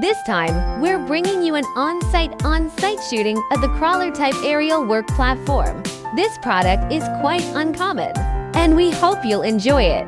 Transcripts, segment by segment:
This time, we're bringing you an on-site shooting of the crawler-type aerial work platform. This product is quite uncommon, and we hope you'll enjoy it.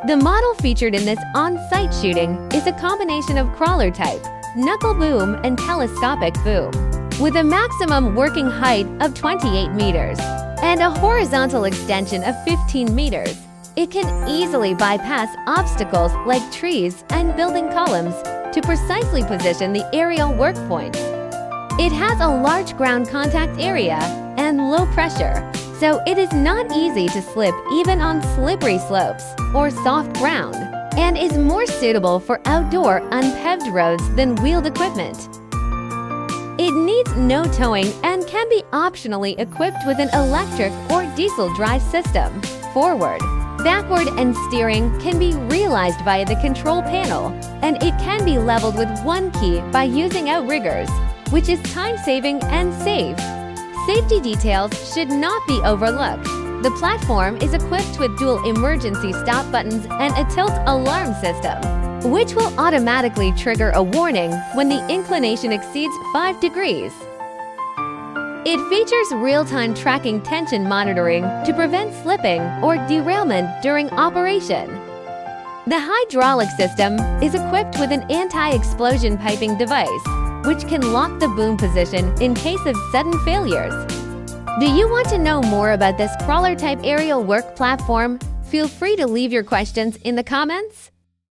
The model featured in this on-site shooting is a combination of crawler-type, knuckle boom, and telescopic boom, with a maximum working height of 28 meters and a horizontal extension of 15 meters. It can easily bypass obstacles like trees and building columns to precisely position the aerial work points. It has a large ground contact area and low pressure, so it is not easy to slip even on slippery slopes or soft ground, and is more suitable for outdoor unpaved roads than wheeled equipment. It needs no towing and can be optionally equipped with an electric or diesel drive system. Forward, backward, and steering can be realized via the control panel, and it can be leveled with one key by using outriggers, which is time-saving and safe. Safety details should not be overlooked. The platform is equipped with dual emergency stop buttons and a tilt alarm system, which will automatically trigger a warning when the inclination exceeds 5 degrees. It features real-time tracking tension monitoring to prevent slipping or derailment during operation. The hydraulic system is equipped with an anti-explosion piping device, which can lock the boom position in case of sudden failures. Do you want to know more about this crawler-type aerial work platform? Feel free to leave your questions in the comments.